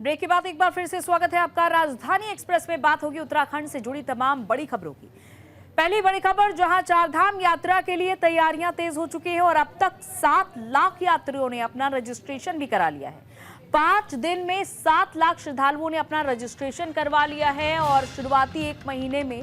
Break के बाद एक बार फिर से स्वागत है आपका। राजधानी एक्सप्रेस में बात होगी उत्तराखंड से जुड़ी तमाम बड़ी खबरों की। पहली बड़ी खबर, जहां चारधाम यात्रा के लिए तैयारियां तेज हो चुकी हैं और अब तक 7 लाख यात्रियों ने अपना रजिस्ट्रेशन भी करा लिया है। 5 दिन में 7 लाख श्रद्धालुओं ने अपना रजिस्ट्रेशन करवा लिया है और शुरुआती 1 महीने में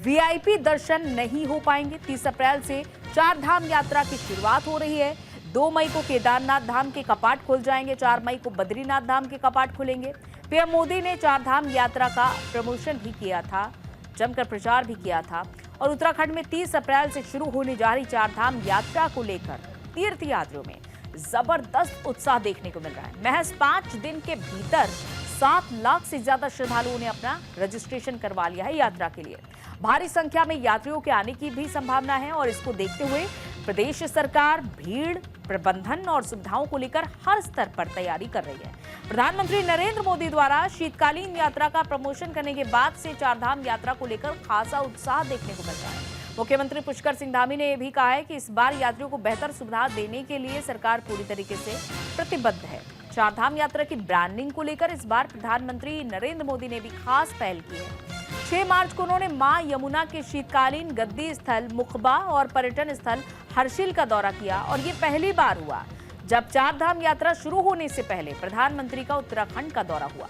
वीआईपी दर्शन नहीं हो पाएंगे। 30 अप्रैल से चारधाम यात्रा की शुरुआत हो रही है। 2 मई को केदारनाथ धाम के कपाट खुल जाएंगे। 4 मई को बद्रीनाथ धाम के कपाट खुलेंगे। पीएम मोदी ने चारधाम यात्रा का प्रमोशन भी किया था, जमकर प्रचार भी किया था। और उत्तराखंड में 30 अप्रैल से शुरू होने जा रही चारधाम यात्रा को लेकर तीर्थयात्रियों में जबरदस्त उत्साह देखने को मिल रहा है। महज 5 दिन के भीतर 7 लाख से ज्यादा श्रद्धालुओं ने अपना रजिस्ट्रेशन करवा लिया है यात्रा के लिए। भारी संख्या में यात्रियों के आने की भी संभावना है और इसको देखते हुए प्रदेश सरकार भीड़ प्रबंधन और सुविधाओं को लेकर हर स्तर पर तैयारी कर रही है। प्रधानमंत्री नरेंद्र मोदी द्वारा शीतकालीन यात्रा का प्रमोशन करने के बाद से चारधाम यात्रा को लेकर खासा उत्साह देखने को मिल रहा है। मुख्यमंत्री पुष्कर सिंह धामी ने यह भी कहा है कि इस बार यात्रियों को बेहतर सुविधा देने के लिए सरकार पूरी तरीके से प्रतिबद्ध है। चारधाम यात्रा की ब्रांडिंग को लेकर इस बार प्रधानमंत्री नरेंद्र मोदी ने भी खास पहल की है। 6 मार्च को उन्होंने मां यमुना के शीतकालीन गद्दी स्थल मुखबा और पर्यटन स्थल हर्षिल का दौरा किया और ये पहली बार हुआ जब चारधाम यात्रा शुरू होने से पहले प्रधानमंत्री का उत्तराखंड का दौरा हुआ।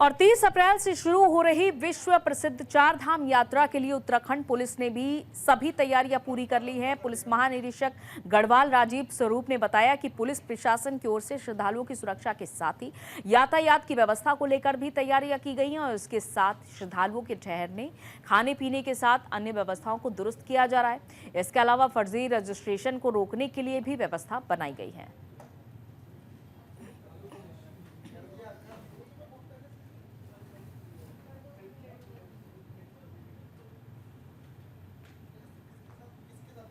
और 30 अप्रैल से शुरू हो रही विश्व प्रसिद्ध चारधाम यात्रा के लिए उत्तराखंड पुलिस ने भी सभी तैयारियां पूरी कर ली हैं। पुलिस महानिरीक्षक गढ़वाल राजीव स्वरूप ने बताया कि पुलिस प्रशासन की ओर से श्रद्धालुओं की सुरक्षा के साथ ही यातायात की व्यवस्था को लेकर भी तैयारियां की गई हैं और इसके साथ श्रद्धालुओं के ठहरने खाने पीने के साथ अन्य व्यवस्थाओं को दुरुस्त किया जा रहा है। इसके अलावा फर्जी रजिस्ट्रेशन को रोकने के लिए भी व्यवस्था बनाई गई है।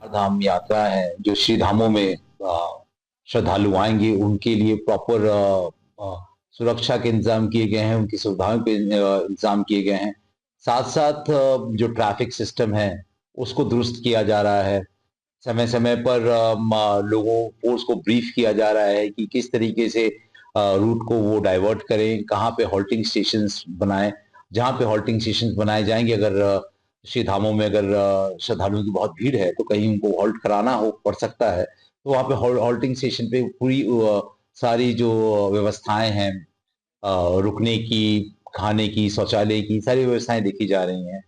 धाम यात्रा है जो श्री धामों में श्रद्धालु आएंगे उनके लिए प्रॉपर सुरक्षा के इंतजाम किए गए हैं, उनकी सुविधाओं के इंतजाम किए गए हैं। साथ साथ जो ट्रैफिक सिस्टम है उसको दुरुस्त किया जा रहा है। समय समय पर लोगों फोर्स को ब्रीफ किया जा रहा है कि किस तरीके से रूट को वो डाइवर्ट करें, कहाँ पे हॉल्टिंग स्टेशंस बनाएं। जहाँ पे हॉल्टिंग स्टेशंस बनाए जाएंगे, अगर श्री धामों में अगर श्रद्धालुओं की बहुत भीड़ है तो कहीं उनको हॉल्ट कराना हो पड़ सकता है, तो वहाँ पे हॉल्टिंग स्टेशन पे पूरी सारी जो व्यवस्थाएं हैं, रुकने की, खाने की, शौचालय की, सारी व्यवस्थाएं देखी जा रही हैं।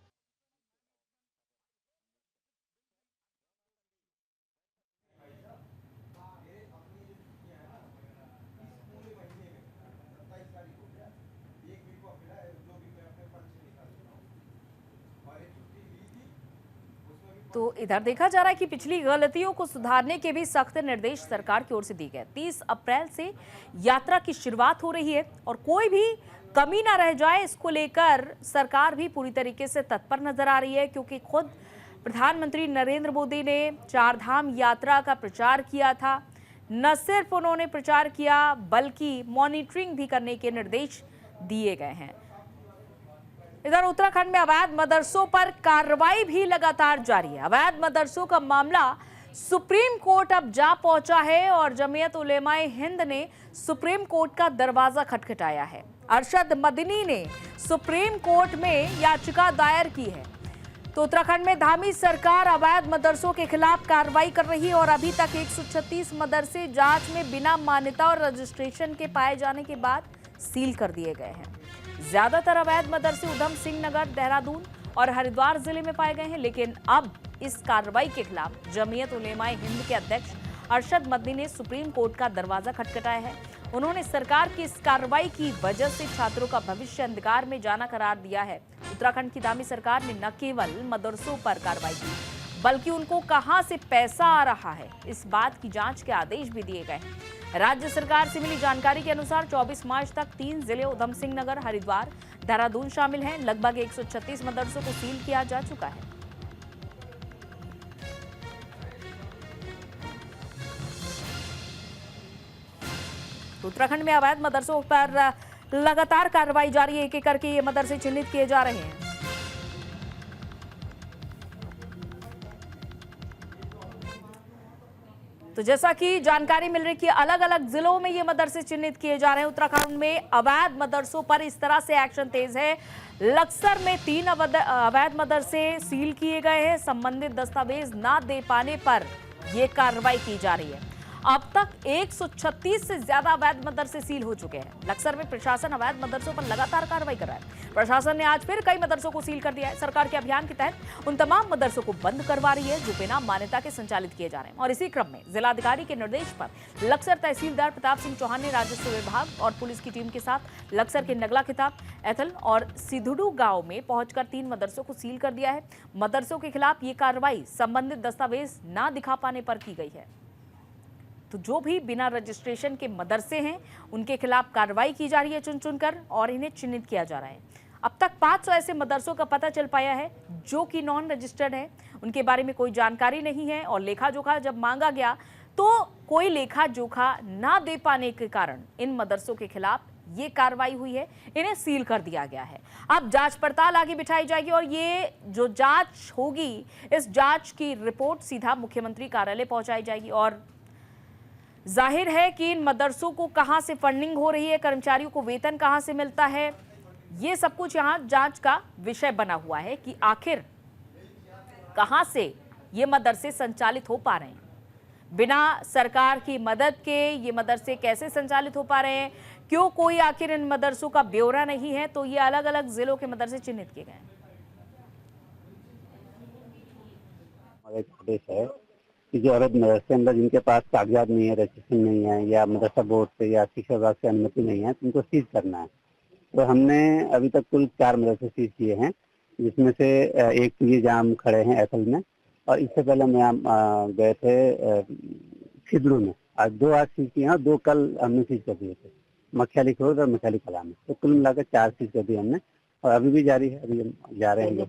तो इधर देखा जा रहा है कि पिछली गलतियों को सुधारने के भी सख्त निर्देश सरकार की ओर से दिए गए। 30 अप्रैल से यात्रा की शुरुआत हो रही है और कोई भी कमी ना रह जाए, इसको लेकर सरकार भी पूरी तरीके से तत्पर नजर आ रही है, क्योंकि खुद प्रधानमंत्री नरेंद्र मोदी ने चारधाम यात्रा का प्रचार किया था। न सिर्फ उन्होंने प्रचार किया बल्कि मॉनिटरिंग भी करने के निर्देश दिए गए हैं। इधर उत्तराखंड में अवैध मदरसों पर कार्रवाई भी लगातार जारी है। अवैध मदरसों का मामला सुप्रीम कोर्ट अब जा पहुंचा है और जमीयत उलेमाए हिंद ने सुप्रीम कोर्ट का दरवाजा खटखटाया है। अरशद मदनी ने सुप्रीम कोर्ट में याचिका दायर की है। तो उत्तराखंड में धामी सरकार अवैध मदरसों के खिलाफ कार्रवाई कर रही है और अभी तक 136 मदरसे जांच में बिना मान्यता और रजिस्ट्रेशन के पाए जाने के बाद सील कर दिए गए हैं। ज्यादातर अवैध मदरसे उधम सिंह नगर, देहरादून और हरिद्वार जिले में पाए गए हैं, लेकिन अब इस कार्रवाई के खिलाफ जमीयत उलेमाए हिंद के अध्यक्ष अरशद मदनी ने सुप्रीम कोर्ट का दरवाजा खटखटाया है। उन्होंने सरकार की इस कार्रवाई की वजह से छात्रों का भविष्य अंधकार में जाना करार दिया है। उत्तराखंड की धामी सरकार ने न केवल मदरसों पर कार्रवाई की बल्कि उनको कहां से पैसा आ रहा है, इस बात की जांच के आदेश भी दिए गए हैं। राज्य सरकार से मिली जानकारी के अनुसार 24 मार्च तक 3 जिले उधम सिंह नगर, हरिद्वार, देहरादून शामिल हैं। लगभग 136 मदरसों को सील किया जा चुका है। उत्तराखंड में अवैध मदरसों पर लगातार कार्रवाई जारी है। एक एक करके ये मदरसे चिन्हित किए जा रहे हैं। तो जैसा कि जानकारी मिल रही है कि अलग अलग जिलों में ये मदरसे चिन्हित किए जा रहे हैं। उत्तराखंड में अवैध मदरसों पर इस तरह से एक्शन तेज है। लक्सर में 3 अवैध मदरसे सील किए गए हैं। संबंधित दस्तावेज ना दे पाने पर यह कार्रवाई की जा रही है। अब तक 136 से ज्यादा अवैध मदरसे सील हो चुके हैं। लक्सर में प्रशासन अवैध मदरसों पर लगातार कार्रवाई कर रहा है। प्रशासन ने आज फिर कई मदरसों को सील कर दिया है। सरकार के अभियान के तहत उन तमाम मदरसों को बंद करवा रही है जो बिना मान्यता के संचालित किए जा रहे हैं। और इसी क्रम में जिलाधिकारी के निर्देश पर लक्सर तहसीलदार प्रताप सिंह चौहान ने राजस्व विभाग और पुलिस की टीम के साथ लक्सर के नगला खिताब, एथल और सिधुडू गांव में पहुंचकर 3 मदरसों को सील कर दिया है। मदरसों के खिलाफ ये कार्रवाई संबंधित दस्तावेज ना दिखा पाने पर की गई है। तो जो भी बिना रजिस्ट्रेशन के मदरसे हैं उनके खिलाफ कार्रवाई की जा रही है चुन चुनकर और इन्हें चिन्हित किया जा रहा है। अब तक 500 ऐसे मदरसों का पता चल पाया है जो कि नॉन रजिस्टर्ड है, उनके बारे में कोई जानकारी नहीं है और लेखा जोखा जब मांगा गया तो कोई लेखा जोखा ना दे पाने के कारण इन मदरसों के खिलाफ ये कार्रवाई हुई है, इन्हें सील कर दिया गया है। अब जांच पड़ताल आगे बिठाई जाएगी और ये जो जांच होगी इस जांच की रिपोर्ट सीधा मुख्यमंत्री कार्यालय पहुंचाई जाएगी। और जाहिर है कि इन मदरसों को कहां से फंडिंग हो रही है, कर्मचारियों को वेतन कहां से मिलता है, ये सब कुछ यहां जांच का विषय बना हुआ है कि आखिर कहां से ये मदरसे संचालित हो पा रहे हैं। बिना सरकार की मदद के ये मदरसे कैसे संचालित हो पा रहे हैं, क्यों कोई आखिर इन मदरसों का ब्यौरा नहीं है, तो ये अलग अलग जिलों के मदरसे चिन्हित किए गए हैं। कि जो अवैध मदरसे अंदर जिनके पास कागजात नहीं है, रजिस्ट्रेशन नहीं है या मदरसा बोर्ड से या शिक्षा विभाग से अनुमति नहीं है तो उनको सीज करना है। तो हमने अभी तक कुल 4 मदरसे सीज किए हैं, जिसमें से एक तो ये जहाँ हम खड़े हैं एथल में, और इससे पहले हम यहाँ गए थे सिद्धरू में। आज 2 आज सीज किए हैं और 2 कल हमने सीज कर दिए थे, मखियाली खोर और मखियाली कला में। तो कुल मिलाकर 4 सीज कर दिए हमने और अभी भी जारी है, अभी हम जा रहे हैं।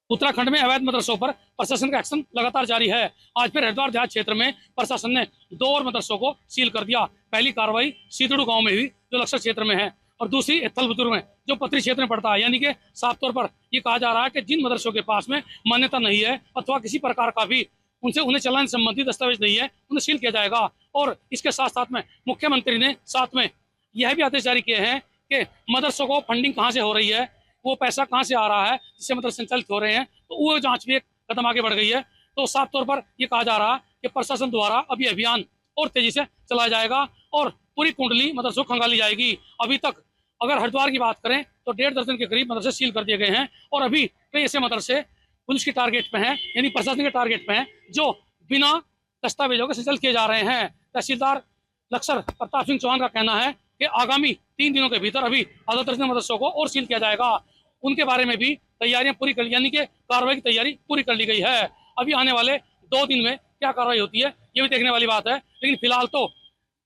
उत्तराखंड में अवैध मदरसों पर प्रशासन का एक्शन लगातार जारी है। आज फिर हरिद्वार देहात क्षेत्र में प्रशासन ने 2 और मदरसों को सील कर दिया। पहली कार्रवाई सीतड़ू गांव में हुई जो लक्सर क्षेत्र में है और दूसरी एथलबुतुर में जो पत्री क्षेत्र में पड़ता है। यानी कि साफ तौर पर ये कहा जा रहा है कि जिन मदरसों के पास में मान्यता नहीं है अथवा किसी प्रकार का भी उन्हें चलाने संबंधी दस्तावेज नहीं है, उन्हें सील किया जाएगा। और इसके साथ साथ में मुख्यमंत्री ने साथ में यह भी आदेश जारी किए हैं कि मदरसों को फंडिंग कहाँ से हो रही है, वो पैसा कहाँ से आ रहा है जिससे मतलब संचालित हो रहे हैं, तो वो जांच भी एक कदम आगे बढ़ गई है। तो साफ तौर पर ये कहा जा रहा है कि प्रशासन द्वारा अभी अभियान और तेजी से चलाया जाएगा और पूरी कुंडली मदरसों खंगाली जाएगी। अभी तक अगर हरिद्वार की बात करें तो 1.5 दर्जन के करीब मदरसे सील कर दिए गए हैं और अभी कई ऐसे मदरसे पुलिस की टारगेट पे हैं, यानी प्रशासन के टारगेट पे हैं, जो बिना दस्तावेजों के संचालित किए जा रहे हैं। तहसीलदार लक्सर प्रताप सिंह चौहान का कहना है कि आगामी 3 दिनों के भीतर अभी आधा दर्जन मदरसों को और सील किया जाएगा। उनके बारे में भी तैयारियां पूरी कर, यानी कि कार्रवाई की तैयारी पूरी कर ली गई है। अभी आने वाले 2 दिन में क्या कार्रवाई होती है ये भी देखने वाली बात है, लेकिन फिलहाल तो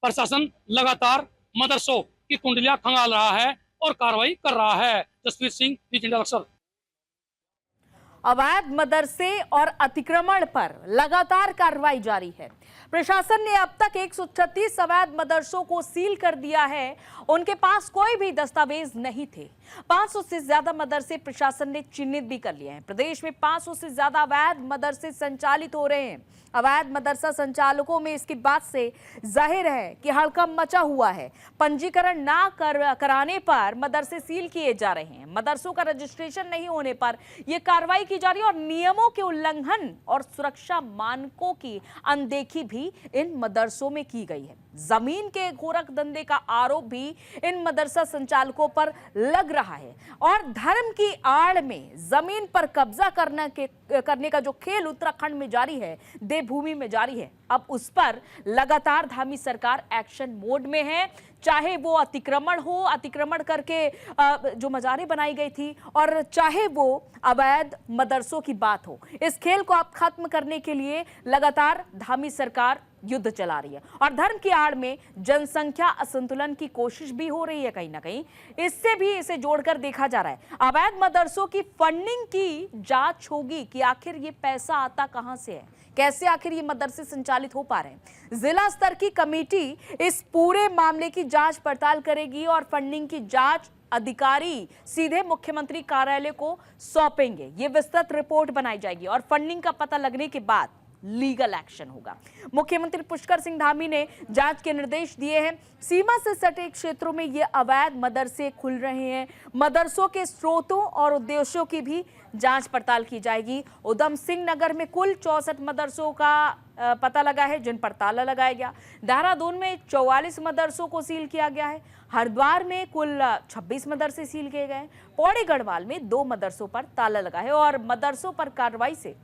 प्रशासन लगातार मदरसों की कुंडलियां खंगाल रहा है और कार्रवाई कर रहा है। Jasvir Singh, news India Laksar. अवैध मदरसे और अतिक्रमण पर लगातार कार्रवाई जारी है। प्रशासन ने अब तक 136 अवैध मदरसों को सील कर दिया है। उनके पास कोई भी दस्तावेज नहीं थे। 500 से ज्यादा मदरसे प्रशासन ने चिन्हित भी कर लिए हैं। प्रदेश में 500 से ज्यादा अवैध मदरसे संचालित हो रहे हैं। अवैध मदरसा संचालकों में इसकी बात से जाहिर है कि हड़कंप मचा हुआ है। पंजीकरण ना कराने पर मदरसे सील किए जा रहे हैं। मदरसों का रजिस्ट्रेशन नहीं होने पर यह कार्रवाई की जा रही है और नियमों के उल्लंघन और सुरक्षा मानकों की अनदेखी भी इन मदरसों में की गई है। जमीन के गोरख धंधे का आरोप भी इन मदरसा संचालकों पर लग रहा है और धर्म की आड़ में जमीन पर कब्जा करने का जो खेल उत्तराखंड में जारी है, देवभूमि में जारी है, अब उस पर लगातार धामी सरकार एक्शन मोड में है। चाहे वो अतिक्रमण हो, अतिक्रमण करके जो मजारें बनाई गई थी, और चाहे वो अवैध मदरसों की बात हो, इस खेल को अब खत्म करने के लिए लगातार धामी सरकार युद्ध चला रही है और धर्म की आड़ में जनसंख्या असंतुलन की कोशिश भी हो रही है। कहीं ना कहीं इससे भी इसे जोड़कर देखा जा रहा है। अवैध मदरसों की फंडिंग की जांच होगी कि आखिर ये पैसा आता कहां से है, कैसे आखिर ये मदरसे संचालित हो पा रहे हैं। जिला स्तर की कमेटी इस पूरे मामले की जांच पड़ताल करेगी और फंडिंग की जांच अधिकारी सीधे मुख्यमंत्री कार्यालय को सौंपेंगे। ये विस्तृत रिपोर्ट बनाई जाएगी और फंडिंग का पता लगने के बाद लीगल एक्शन होगा। मुख्यमंत्री पुष्कर सिंह धामी ने जांच के निर्देश दिए हैं। सीमा से सटे क्षेत्रों में ये अवैध मदरसे खुल रहे हैं। मदरसों के स्रोतों और उद्देश्यों की भी जांच पड़ताल की जाएगी। उधम सिंह नगर में कुल 64 मदरसों का पता लगा है जिन पर ताला लगाया गया। देहरादून में 44 मदरसों को सील किया गया है। हरिद्वार में कुल 26 मदरसे सील किए गए। पौड़ी गढ़वाल में 2 मदरसों पर ताला लगा है और मदरसों पर कार्रवाई से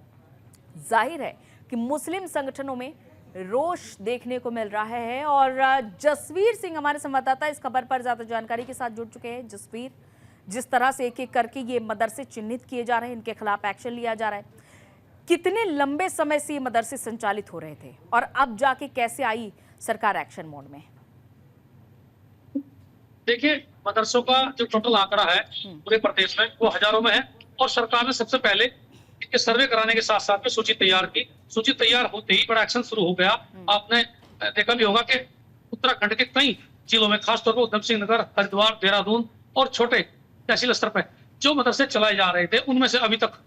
जाहिर है कि मुस्लिम संगठनों में रोष देखने को मिल रहा है। और जसवीर सिंह हमारे संवाददाता इस खबर पर ज्यादा जानकारी के साथ जुड़ चुके हैं। जसवीर, जिस तरह से एक एक करके ये मदरसे चिन्हित किए जा रहे हैं, इनके खिलाफ एक्शन लिया जा रहा है, कितने लंबे समय से ये मदरसे संचालित हो रहे थे और अब जाके कैसे आई सरकार एक्शन मोड में? देखिए, मदरसों का जो टोटल आंकड़ा है पूरे प्रदेश में वो हजारों में है और सरकार ने सबसे पहले इनके सर्वे कराने के साथ साथ में सूची तैयार की। सूची तैयार होते ही बड़ा एक्शन शुरू हो गया। आपने देखा भी होगा कि उत्तराखंड के कई जिलों में, खासतौर पर उधम सिंह नगर, हरिद्वार, देहरादून और छोटे तहसील स्तर पर जो मदरसे चलाए जा रहे थे उनमें से अभी तक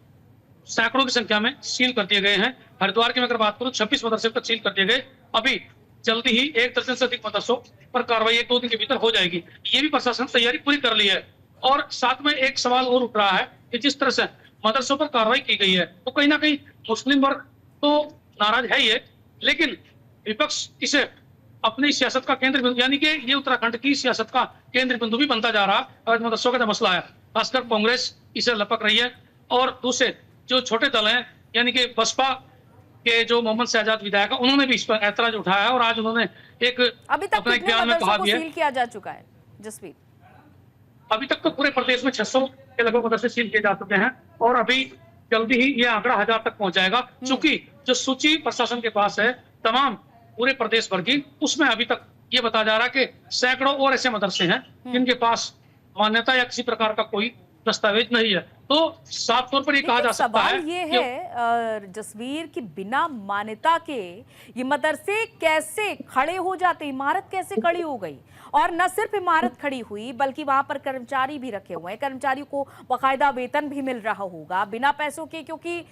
सैकड़ों की संख्या में सील कर दिए गए हैं। हरिद्वार की मैं अगर बात करूं 26 मदरसे तक सील कर दिए गए। अभी जल्दी ही 1 दर्जन से अधिक मदरसों पर कार्रवाई 1-2 दिन के भीतर हो जाएगी। ये भी प्रशासन तैयारी पूरी कर ली है। और साथ में एक सवाल और उठ रहा है कि जिस तरह से मदरसों पर कार्रवाई की गई है तो कहीं ना कहीं मुस्लिम वर्ग तो नाराज है ही है, लेकिन विपक्ष इसे अपनी सियासत का केंद्र बिंदु, यानी कि ये उत्तराखंड की सियासत का केंद्र बिंदु भी बनता जा रहा है। मदरसों का जो मसला है, खासकर कांग्रेस इसे लपक रही है और दूसरे जो छोटे दल हैं, यानी कि बसपा के जो मोहम्मद शहजाद विधायक है, उन्होंने भी इस पर ऐतराज उठाया है और आज उन्होंने एक अभी तक अपने बयान में कहा भी है। सील किया जा चुका है जसवीर? अभी तक तो पूरे प्रदेश में 600 के लगभग मदरसे सील किए जा चुके हैं और अभी जल्दी ही ये आंकड़ा 1000 तक पहुंच जाएगा। क्योंकि जो सूची प्रशासन के पास है तमाम पूरे प्रदेश भर की, उसमें अभी तक ये बताया जा रहा है कि सैकड़ों और ऐसे मदरसे हैं जिनके पास मान्यता या किसी प्रकार का कोई दस्तावेज नहीं है। तो साफ तौर पर ये कहा जा सकता है। सवाल ये है जसवीर कि बिना मान्यता के ये मदरसे कैसे खड़े हो जाते, इमारत कैसे खड़ी हो गई? और न सिर्फ इमारत खड़ी हुई बल्कि वहां पर कर्मचारी भी रखे हुए हैं, कर्मचारियों को बाकायदा वेतन भी मिल रहा होगा बिना पैसों के, क्योंकि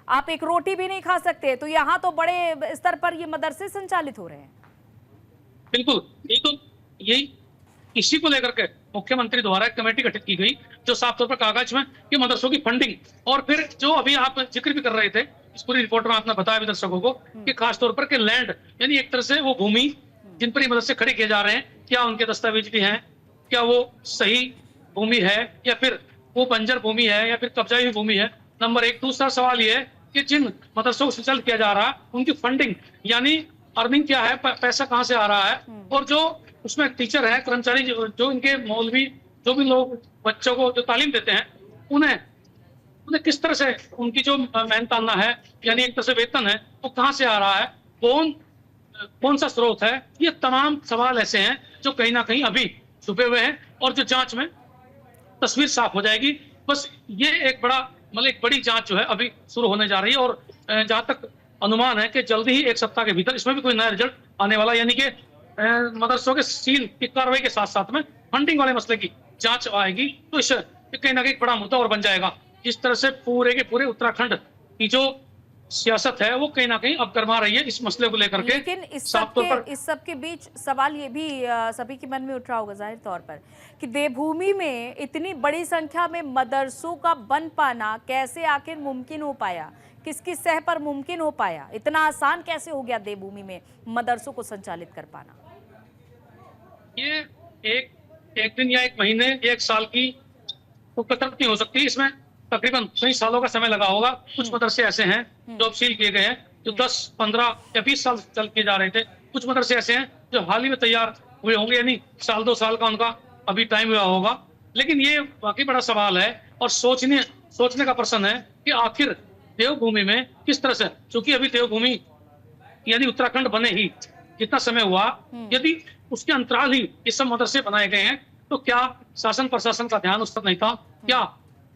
आप एक रोटी भी नहीं खा सकते। तो यहाँ तो बड़े स्तर पर ये मदरसे संचालित हो रहे हैं। बिल्कुल, यही इसी को लेकर के मुख्यमंत्री द्वारा एक कमेटी गठित की गई जो साफ तौर पर कागज में कि मदरसों की फंडिंग और फिर जो अभी आप जिक्र भी कर रहे थे इस पूरी रिपोर्ट में आपने बताया भी दर्शकों को कि खासतौर पर कि लैंड, यानी एक तरह से वो भूमि जिन पर ये मदरसे खड़े किए जा रहे हैं, क्या उनके दस्तावेज भी हैं, क्या वो सही भूमि है या फिर वो बंजर भूमि है या फिर कब्जा हुई भूमि है, नंबर 1। दूसरा सवाल ये है कि जिन मदरसों को संचालित किया जा रहा है उनकी फंडिंग यानी अर्निंग क्या है, पैसा कहाँ से आ रहा है, और जो उसमें टीचर है, कर्मचारी, जो इनके मौलवी, जो भी लोग बच्चों को जो तालीम देते हैं, उन्हें किस तरह से उनकी जो मेहनताना है यानी एक तरह से वेतन है वो कहाँ से आ रहा है, कौन सा स्रोत है। ये तमाम सवाल ऐसे हैं जो कहीं ना कहीं अभी छुपे हुए हैं और जो जांच में तस्वीर साफ हो जाएगी। बस ये एक बड़ी जांच जो है अभी शुरू होने जा रही है और जहां तक अनुमान है कि जल्दी ही 1 सप्ताह के भीतर इसमें भी कोई नया रिजल्ट आने वाला, यानी कि मदरसों के सील की कार्रवाई के साथ साथ में फंडिंग वाले मसले की जांच आएगी। तो इससे कहीं ना कहीं बड़ा मुद्दा और बन जाएगा। जिस तरह से पूरे के पूरे उत्तराखंड की जो सियासत है वो कहीं ना कहीं अब गरमा रही है इस मसले को लेकर के। लेकिन इस सब के बीच सवाल ये भी सभी के मन में उठ रहा होगा जाहिर तौर पर कि देवभूमि में इतनी बड़ी संख्या में मदरसों का बन पाना कैसे आखिर मुमकिन हो पाया, किसकी सह पर मुमकिन हो पाया, इतना आसान कैसे हो गया देवभूमि में मदरसों को संचालित कर पाना? ये एक दिन या 1 महीने या 1 साल की तो कसरत नहीं हो सकती, इसमें तकरीबन कई सालों का समय लगा होगा। कुछ मदरसे ऐसे हैं जो अब सील किए गए हैं जो 10, 15 या 20 साल चल किए जा रहे थे। कुछ मदरसे ऐसे हैं जो हाल ही में तैयार हुए होंगे, यानी 1-2 साल का उनका अभी टाइम हुआ होगा। लेकिन ये वाकई बड़ा सवाल है और सोचने का प्रश्न है कि आखिर देवभूमि में किस तरह से, चूंकि अभी देवभूमि यानी उत्तराखंड बने ही जितना समय हुआ, यदि उसके अंतराल ही ये सब मदरसे बनाए गए हैं तो क्या शासन प्रशासन का ध्यान उस पर नहीं था? क्या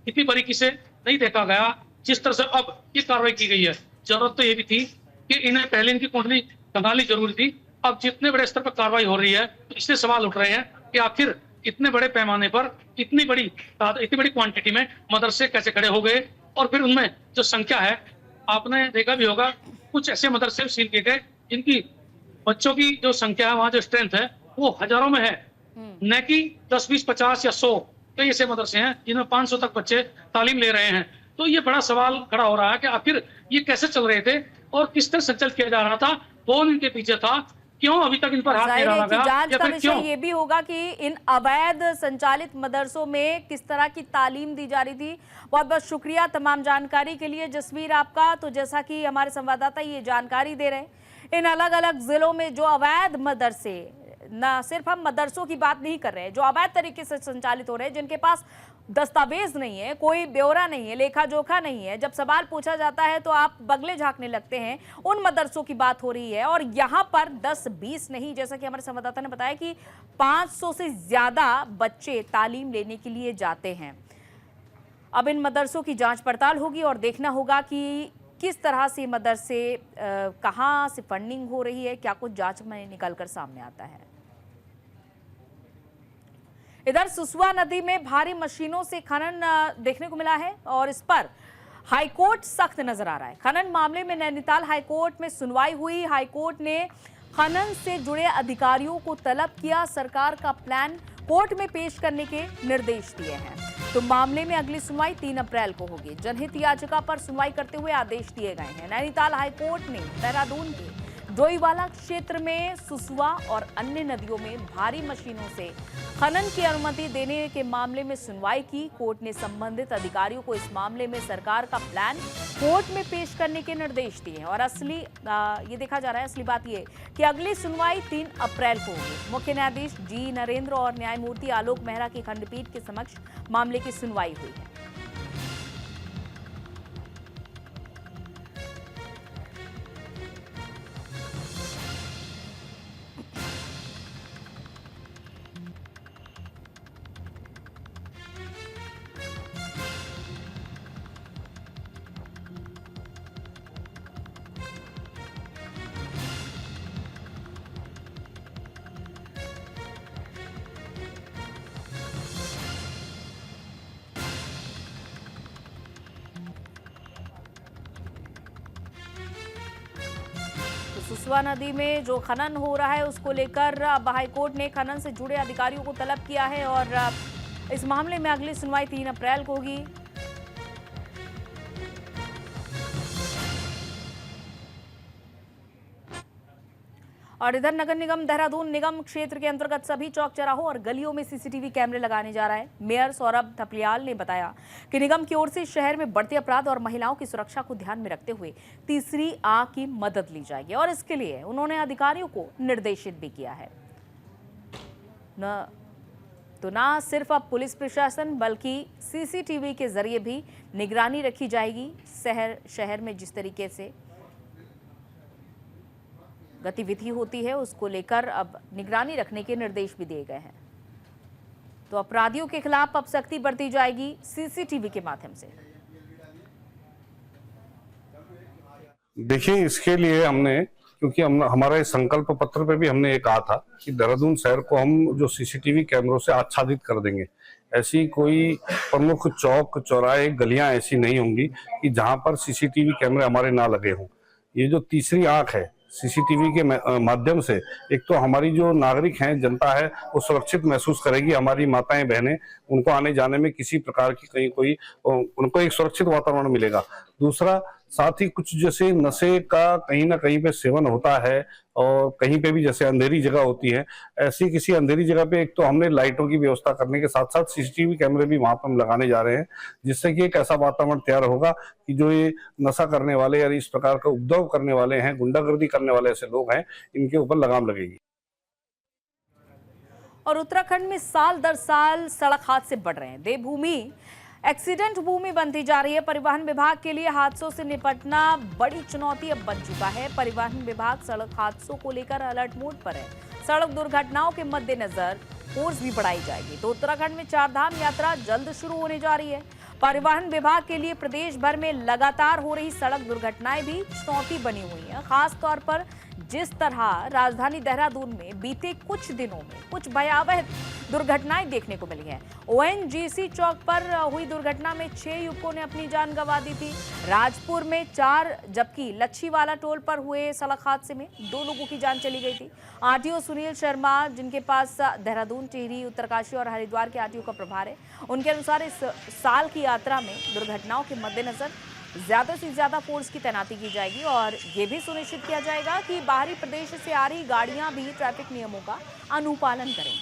इतनी बारीकी से नहीं देखा गया जिस तरह से अब ये कार्रवाई की गई है? जरूरत तो ये भी थी कि इन्हें पहले इनकी कुंडली खंगालनी जरूरी थी। अब जितने बड़े स्तर पर कार्रवाई हो रही है तो इससे सवाल उठ रहे हैं कि आखिर इतने बड़े पैमाने पर इतनी बड़ी क्वांटिटी में मदरसे कैसे खड़े हो गए, और फिर उनमें जो संख्या है आपने देखा भी होगा कुछ ऐसे मदरसे सील किए गए जिनकी बच्चों की जो संख्या है, वहाँ जो स्ट्रेंथ है वो हजारों में है, न कि 10, 20, 50 या 100। कई ऐसे मदरसे हैं जिनमें 500 तक बच्चे तालीम ले रहे हैं। तो ये बड़ा सवाल खड़ा हो रहा है कि आखिर ये कैसे चल रहे थे और किस तरह संचालित किया जा रहा था, कौन इनके पीछे था, क्यों अभी तक इन पर हाथ नहीं जाहिर है डाला कि गया, जांच या का फिर विषय क्यों? ये भी होगा कि इन अवैध संचालित मदरसों में किस तरह की तालीम दी जा रही थी। बहुत बहुत शुक्रिया तमाम जानकारी के लिए जसवीर आपका। तो जैसा कि हमारे संवाददाता ये जानकारी दे रहे हैं, इन अलग अलग जिलों में जो अवैध मदरसे, न सिर्फ हम मदरसों की बात नहीं कर रहे हैं, जो अवैध तरीके से संचालित हो रहे हैं, जिनके पास दस्तावेज नहीं है, कोई ब्यौरा नहीं है, लेखा जोखा नहीं है, जब सवाल पूछा जाता है तो आप बगले झांकने लगते हैं, उन मदरसों की बात हो रही है। और यहाँ पर 10-20 नहीं, जैसा कि हमारे संवाददाता ने बताया कि 500 से ज्यादा बच्चे तालीम लेने के लिए जाते हैं। अब इन मदरसों की जांच पड़ताल होगी और देखना होगा कि किस तरह से मदरसे कहाँ से फंडिंग हो रही है, क्या कुछ जांच में निकलकर सामने आता है। इधर सुसवा नदी में भारी मशीनों से खनन देखने को मिला है और इस पर हाईकोर्ट सख्त नजर आ रहा है। खनन मामले में नैनीताल हाईकोर्ट में सुनवाई हुई। हाईकोर्ट ने खनन से जुड़े अधिकारियों को तलब किया, सरकार का प्लान कोर्ट में पेश करने के निर्देश दिए हैं। तो मामले में अगली सुनवाई 3 अप्रैल को होगी। जनहित याचिका पर सुनवाई करते हुए आदेश दिए गए हैं। नैनीताल हाईकोर्ट ने देहरादून के डोईवाला क्षेत्र में सुसवा और अन्य नदियों में भारी मशीनों से खनन की अनुमति देने के मामले में सुनवाई की। कोर्ट ने संबंधित अधिकारियों को इस मामले में सरकार का प्लान कोर्ट में पेश करने के निर्देश दिए हैं। और असली ये देखा जा रहा है, असली बात ये कि अगली सुनवाई 3 अप्रैल को होगी। मुख्य न्यायाधीश जी नरेंद्र और न्यायमूर्ति आलोक मेहरा की खंडपीठ के समक्ष मामले की सुनवाई हुई है। सुसवा नदी में जो खनन हो रहा है उसको लेकर अब हाईकोर्ट ने खनन से जुड़े अधिकारियों को तलब किया है और इस मामले में अगली सुनवाई 3 अप्रैल को होगी। और इधर नगर निगम देहरादून निगम क्षेत्र के अंतर्गत सभी चौक चौराहों और गलियों में सीसीटीवी कैमरे लगाने जा रहा है। मेयर सौरभ थपलियाल ने बताया कि निगम की ओर से शहर में बढ़ते अपराध और महिलाओं की सुरक्षा को ध्यान में रखते हुए तीसरी आंख की मदद ली जाएगी और इसके लिए उन्होंने अधिकारियों को निर्देशित भी किया है। ना सिर्फ अब पुलिस प्रशासन बल्कि सीसीटीवी के जरिए भी निगरानी रखी जाएगी। शहर में जिस तरीके से गतिविधि होती है उसको लेकर अब निगरानी रखने के निर्देश भी दिए गए हैं। तो अपराधियों के खिलाफ अब सख्ती बरती जाएगी सीसीटीवी के माध्यम से। देखिए, इसके लिए हमने, क्योंकि हमारे संकल्प पत्र पे भी हमने ये कहा था कि देहरादून शहर को हम जो सीसीटीवी कैमरों से आच्छादित कर देंगे। ऐसी कोई प्रमुख चौक चौराहे गलियां ऐसी नहीं होंगी कि जहां पर सीसीटीवी कैमरे हमारे ना लगे हों। ये जो तीसरी आंख है सीसीटीवी के माध्यम से, एक तो हमारी जो नागरिक हैं, जनता है, वो सुरक्षित महसूस करेगी। हमारी माताएं बहनें, उनको आने जाने में किसी प्रकार की कहीं कोई उनको एक सुरक्षित वातावरण मिलेगा। दूसरा, साथ ही कुछ जैसे नशे का कहीं ना कहीं पे सेवन होता है और कहीं पे भी जैसे अंधेरी जगह होती है, ऐसी किसी अंधेरी जगह पे एक तो हमने लाइटों की व्यवस्था करने के साथ साथ सीसीटीवी कैमरे भी वहां पर हम लगाने जा रहे हैं, जिससे कि एक ऐसा वातावरण तैयार होगा कि जो ये नशा करने वाले या इस प्रकार का उपद्रव करने वाले हैं, गुंडागर्दी करने वाले ऐसे लोग हैं, इनके ऊपर लगाम लगेगी। और उत्तराखंड में साल दर साल सड़क हादसे बढ़ रहे हैं। देवभूमि एक्सीडेंट भूमि बनती जा रही है। परिवहन विभाग के लिए हादसों से निपटना बड़ी चुनौती अब बन चुका है। परिवहन विभाग सड़क हादसों को लेकर अलर्ट मोड पर है। सड़क दुर्घटनाओं के मद्देनजर फोर्स भी बढ़ाई जाएगी। तो उत्तराखंड में 4 धाम यात्रा जल्द शुरू होने जा रही है। परिवहन विभाग के लिए प्रदेश भर में लगातार हो रही सड़क दुर्घटनाएं भी चुनौती बनी हुई है। खास तौर पर जिस तरह राजधानी देहरादून में बीते कुछ दिनों में कुछ भयावह दुर्घटनाएं देखने को मिली हैं। ओएनजीसी चौक पर हुई दुर्घटना में 6 युवकों ने अपनी जान गंवा दी थी। राजपुर में 4, जबकि लच्छीवाला टोल पर हुए सड़क हादसे में 2 लोगों की जान चली गई थी। आरटीओ सुनील शर्मा, जिनके पास देहरादून, टिहरी, उत्तरकाशी और हरिद्वार के आरटीओ का प्रभार है, उनके अनुसार इस साल की यात्रा में दुर्घटनाओं के मद्देनजर ज्यादा से ज्यादा फोर्स की तैनाती की जाएगी और ये भी सुनिश्चित किया जाएगा कि बाहरी प्रदेश से आ रही गाड़ियां भी ट्रैफिक नियमों का अनुपालन करें।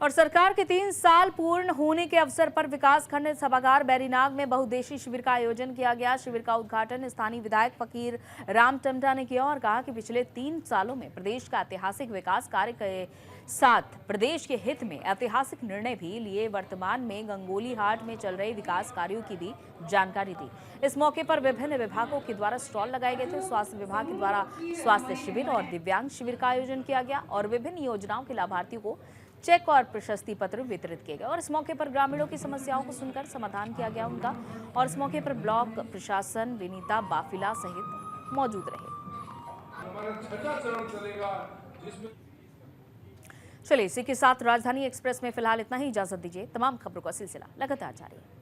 और सरकार के 3 साल पूर्ण होने के अवसर पर विकास खंड सभागार बैरीनाग में बहुउद्देशीय शिविर का आयोजन किया गया। शिविर का उद्घाटन स्थानीय विधायक फकीर राम टमटा ने किया और कहा कि पिछले 3 सालों में प्रदेश का ऐतिहासिक विकास कार्य के साथ प्रदेश के हित में ऐतिहासिक निर्णय भी लिए। वर्तमान में गंगोली हाट में चल रहे विकास कार्यों की भी जानकारी दी। इस मौके पर विभिन्न विभागों के द्वारा स्टॉल लगाए गए थे। स्वास्थ्य विभाग के द्वारा स्वास्थ्य शिविर और दिव्यांग शिविर का आयोजन किया गया और विभिन्न योजनाओं के लाभार्थियों को चेक और प्रशस्ति पत्र वितरित किए गए और इस मौके पर ग्रामीणों की समस्याओं को सुनकर समाधान किया गया उनका। और इस मौके पर ब्लॉक प्रशासन, विनीता बाफिला सहित मौजूद रहे। चलिए, इसी के साथ राजधानी एक्सप्रेस में फिलहाल इतना ही। इजाजत दीजिए। तमाम खबरों का सिलसिला लगातार जारी है।